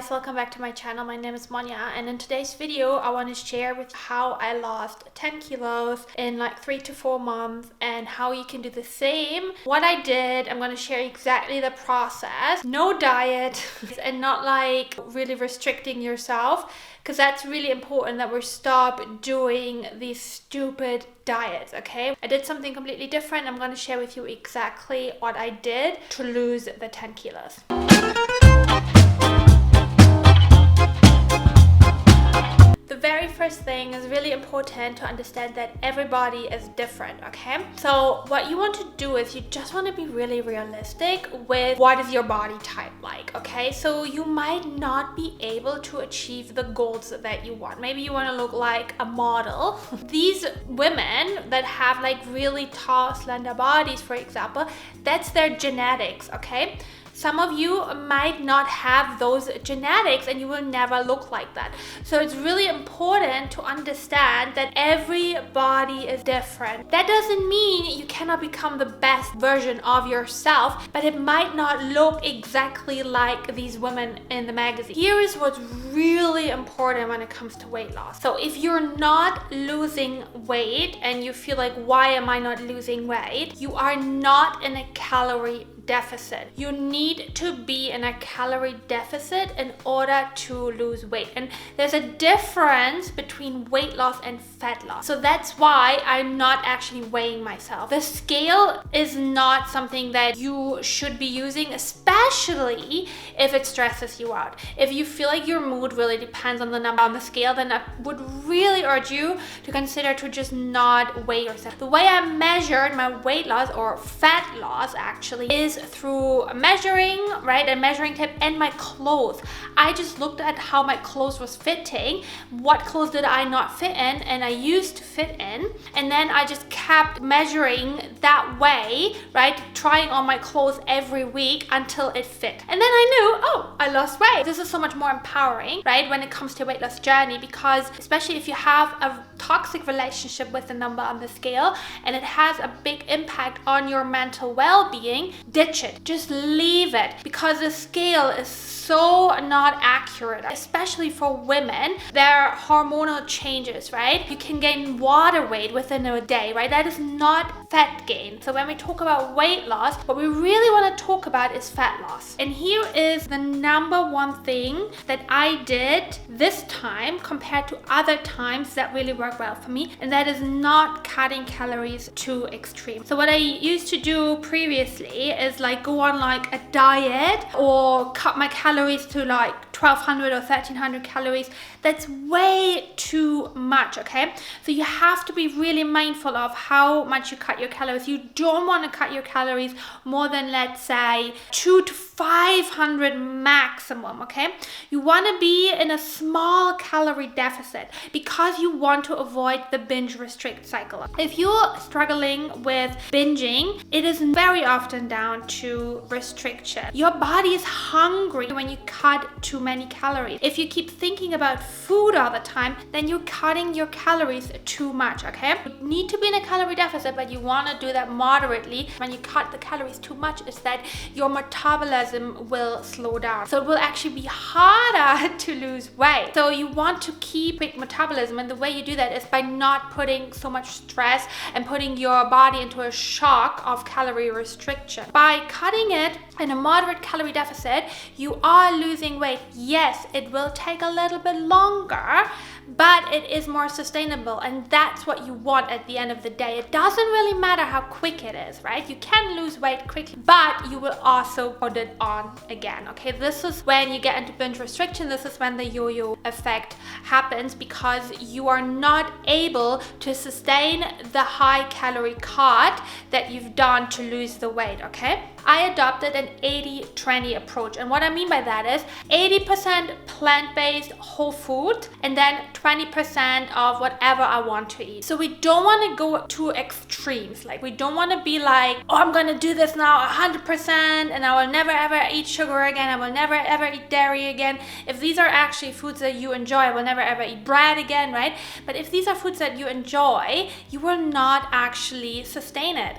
guys, welcome back to my channel. My name is Monia, and in today's video I want to share with you how I lost 10 kilos in like 3 to 4 months and how you can do the same. What I did, I'm going to share exactly the process. No diet and not like really restricting yourself, because that's really important that we stop doing these stupid diets. Okay, I did something completely different. I'm going to share with you exactly what I did to lose the 10 kilos. The very first thing is really important to understand that everybody is different, okay? So what you want to do is you just want to be really realistic with what is your body type like, okay? So you might not be able to achieve the goals that you want. Maybe you want to look like a model. These women that have like really tall, slender bodies, for example, that's their genetics, okay? Some of you might not have those genetics and you will never look like that. So it's really important to understand that every body is different. That doesn't mean you cannot become the best version of yourself, but it might not look exactly like these women in the magazine. Here is what's really important when it comes to weight loss. So if you're not losing weight and you feel like, why am I not losing weight? You are not in a calorie deficit. You need to be in a calorie deficit in order to lose weight. And there's a difference between weight loss and fat loss. So that's why I'm not actually weighing myself. The scale is not something that you should be using, especially if it stresses you out. If you feel like your mood really depends on the number on the scale, then I would really urge you to consider to just not weigh yourself. The way I measured my weight loss or fat loss actually is through measuring, right? A measuring tape and my clothes. I just looked at how my clothes was fitting, what clothes did I not fit in, and I used to fit in, and then I just kept measuring that way, right? Trying on my clothes every week until it fit. And then I knew, oh, I lost weight. This is so much more empowering, right? When it comes to a weight loss journey, because especially if you have a toxic relationship with the number on the scale and it has a big impact on your mental well-being, ditch it. Just leave it, because the scale is so not accurate, especially for women. Their hormonal changes, right? You can gain water weight within a day, right? That is not fat gain. So when we talk about weight loss, what we really want to talk about is fat loss. And here is the number one thing that I did this time compared to other times that really worked well for me, and that is not cutting calories too extreme. So what I used to do previously is like go on like a diet or cut my calories to like 1200 or 1300 calories. That's way too much, okay? So you have to be really mindful of how much you cut your calories. You don't want to cut your calories more than, let's say, 200 to 500 maximum, okay? You want to be in a small calorie deficit because you want to avoid the binge restrict cycle. If you're struggling with binging, it is very often down to restriction. Your body is hungry when you cut too many calories. If you keep thinking about food all the time, then you're cutting your calories too much, okay? You need to be in a calorie deficit, but you want to do that moderately. When you cut the calories too much, is that your metabolism will slow down. So it will actually be harder to lose weight. So you want to keep quick metabolism, and the way you do that is by not putting so much stress and putting your body into a shock of calorie restriction. By cutting it in a moderate calorie deficit, you are losing weight. Yes, it will take a little bit longer, but it is more sustainable, and that's what you want at the end of the day. It doesn't really matter how quick it is, right? You can lose weight quickly, but you will also put it on again, okay? This is when you get into binge restriction. This is when the yo-yo effect happens, because you are not able to sustain the high calorie cut that you've done to lose the weight, okay? I adopted an 80-20 approach, and what I mean by that is 80% plant-based whole food and then 20% of whatever I want to eat. So we don't want to go to extremes. Like, we don't want to be like, oh, I'm gonna do this now 100% and I will never ever eat sugar again, I will never ever eat dairy again. If these are actually foods that you enjoy, I will never ever eat bread again, right? But if these are foods that you enjoy, you will not actually sustain it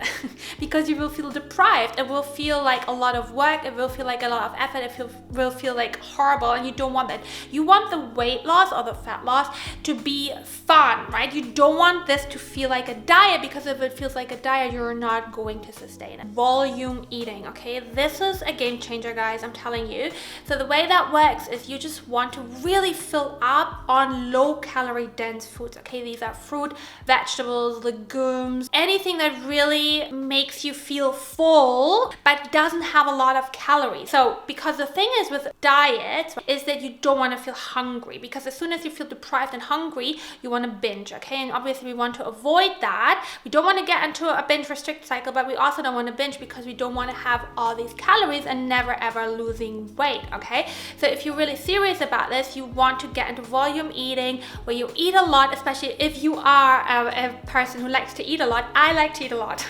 because you will feel deprived. It will feel like a lot of work, it will feel like a lot of effort, it will feel like horrible, and you don't want that. You want the weight loss or the fat loss to be fun, right? You don't want this to feel like a diet, because if it feels like a diet, you're not going to sustain it. Volume eating, okay? This is a game changer, guys, I'm telling you. So the way that works is you just want to really fill up on low calorie dense foods, okay? These are fruit, vegetables, legumes, anything that really makes you feel full but doesn't have a lot of calories. So because the thing is with diets is that you don't want to feel hungry, because as soon as you feel deprived and hungry, you want to binge, okay? And obviously we want to avoid that. We don't want to get into a binge restrict cycle, but we also don't want to binge because we don't want to have all these calories and never ever losing weight, okay? So if you're really serious about this, you want to get into volume eating where you eat a lot, especially if you are a person who likes to eat a lot. I like to eat a lot,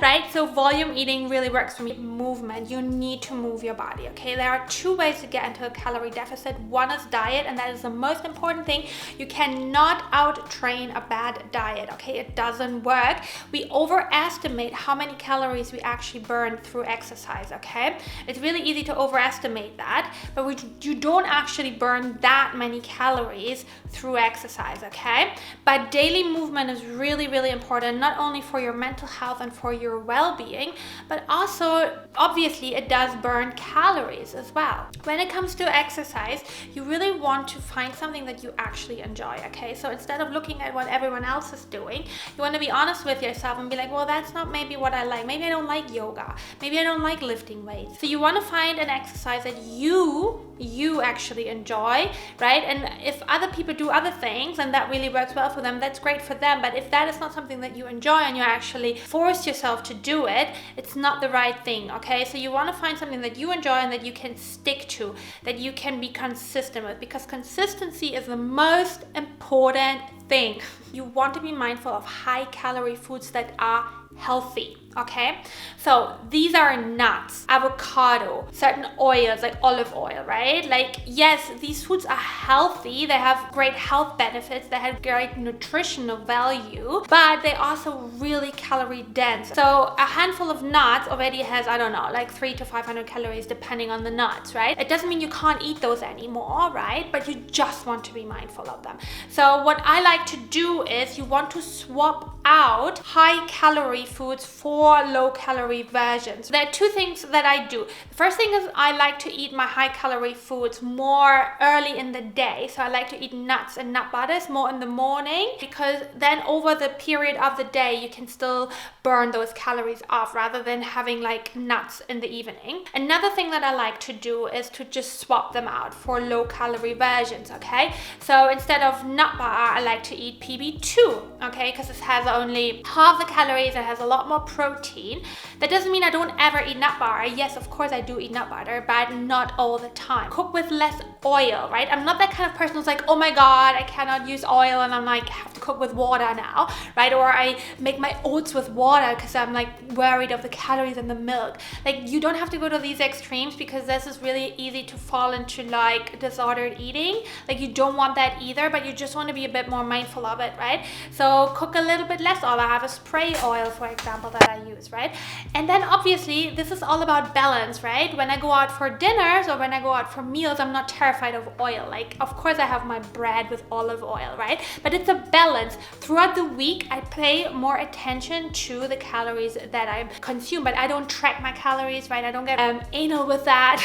right? So volume eating really works for me. Movement, you need to move your body, okay? There are two ways to get into a calorie deficit. One is diet, and that is the most important thing. You cannot out-train a bad diet, okay? It doesn't work. We overestimate how many calories we actually burn through exercise, okay? It's really easy to overestimate that, but you don't actually burn that many calories through exercise, okay? But daily movement is really, really important, not only for your mental health and for your well-being, but also obviously it does burn calories as well. When it comes to exercise, you really want to find something that you actually enjoy, okay? So instead of looking at what everyone else is doing, you want to be honest with yourself and be like, well, that's not maybe what I like. Maybe I don't like yoga. Maybe I don't like lifting weights. So you want to find an exercise that you actually enjoy, right? And if other people do other things and that really works well for them, that's great for them. But if that is not something that you enjoy and you actually force yourself to do it, it's not the right thing, okay? So you want to find something that you enjoy and that you can stick to, that you can be consistent with, because consistency is the most important thing. You want to be mindful of high calorie foods that are healthy, okay? So these are nuts, avocado, certain oils like olive oil, right? Like, yes, these foods are healthy, they have great health benefits, they have great nutritional value, but they also really calorie dense. So a handful of nuts already has, I don't know, like 300 to 500 calories depending on the nuts, right? It doesn't mean you can't eat those anymore, right? But you just want to be mindful of them. So what I like to do is you want to swap out high calorie foods for low calorie versions. There are two things that I do. The first thing is I like to eat my high calorie foods more early in the day. So I like to eat nuts and nut butters more in the morning, because then over the period of the day you can still burn those calories off rather than having like nuts in the evening. Another thing that I like to do is to just swap them out for low calorie versions, okay? So instead of nut butter, I like to eat PB2, okay? Because this has only half the calories, it has a lot more protein. That doesn't mean I don't ever eat nut butter. Yes, of course I do eat nut butter, but not all the time. Cook with less oil, right? I'm not that kind of person who's like, oh my god, I cannot use oil, and I'm like, I have to cook with water now, right? Or I make my oats with water because I'm like worried of the calories in the milk. Like, you don't have to go to these extremes, because this is really easy to fall into like disordered eating. Like, you don't want that either, but you just want to be a bit more mindful of it, right? So cook a little bit less oil. I have a spray oil, for example, that I use, right? And then obviously this is all about balance, right? When I go out for dinners or when I go out for meals, I'm not terrified of oil. Like, of course I have my bread with olive oil, right? But it's a balance. Throughout the week, I pay more attention to the calories that I consume, but I don't track my calories, right? I don't get anal with that,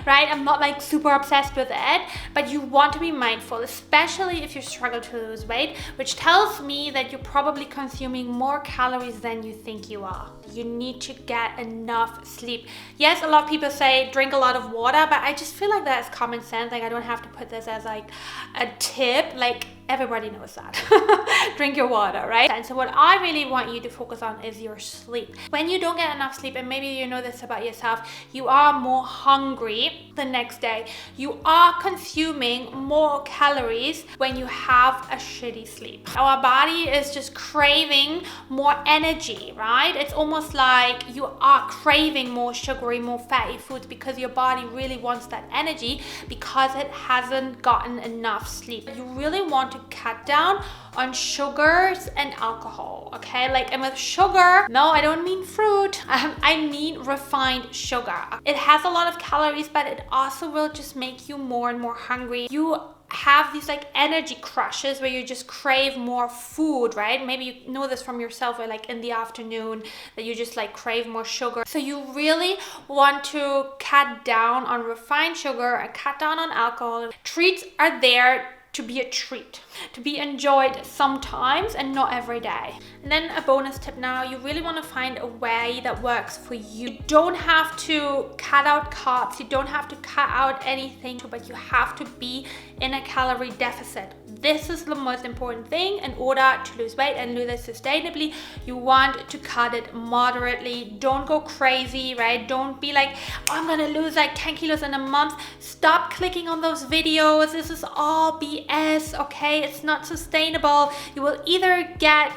right? I'm not like super obsessed with it, but you want to be mindful, especially if you struggle to lose weight, which tells me that you're probably consuming more calories than you think you are. You need to get enough sleep. Yes, a lot of people say drink a lot of water, but I just feel like that is common sense. Like, I don't have to put this as like a tip. Like, Everybody knows that. Drink your water, right? And so what I really want you to focus on is your sleep. When you don't get enough sleep, and maybe you know this about yourself, you are more hungry the next day. You are consuming more calories when you have a shitty sleep. Our body is just craving more energy, right? It's almost like you are craving more sugary, more fatty foods because your body really wants that energy because it hasn't gotten enough sleep. You really want to cut down on sugars and alcohol, okay? Like, and with sugar, no, I don't mean fruit. I mean refined sugar. It has a lot of calories, but it also will just make you more and more hungry. You have these like energy crushes where you just crave more food, right? Maybe you know this from yourself, where like in the afternoon that you just like crave more sugar. So you really want to cut down on refined sugar and cut down on alcohol. Treats are there to be a treat, to be enjoyed sometimes and not every day. And then a bonus tip now, you really want to find a way that works for you. You don't have to cut out carbs, you don't have to cut out anything, but you have to be in a calorie deficit. This is the most important thing. In order to lose weight and lose it sustainably, you want to cut it moderately. Don't go crazy, right? Don't be like, oh, I'm gonna lose like 10 kilos in a month. Stop clicking on those videos. This is all BS, okay? It's not sustainable. You will either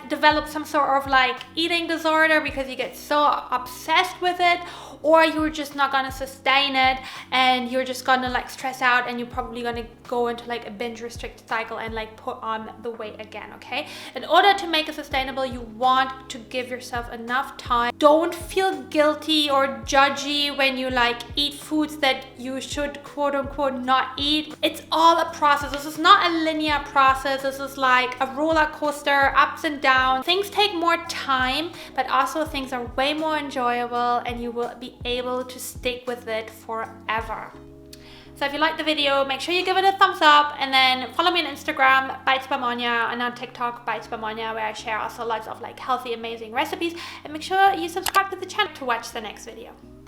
develop some sort of like eating disorder because you get so obsessed with it, or you're just not gonna sustain it and you're just gonna like stress out, and you're probably gonna go into like a binge restrict cycle and like put on the weight again, okay? In order to make it sustainable, you want to give yourself enough time. Don't feel guilty or judgy when you like eat foods that you should quote unquote not eat. It's all a process. This is not a linear process. This is like a roller coaster, ups and downs. Things take more time, but also things are way more enjoyable, and you will be able to stick with it forever. So if you liked the video, make sure you give it a thumbs up, and then follow me on Instagram, Bites by Monya, and on TikTok, Bites by Monya, where I share also lots of like healthy, amazing recipes. And make sure you subscribe to the channel to watch the next video.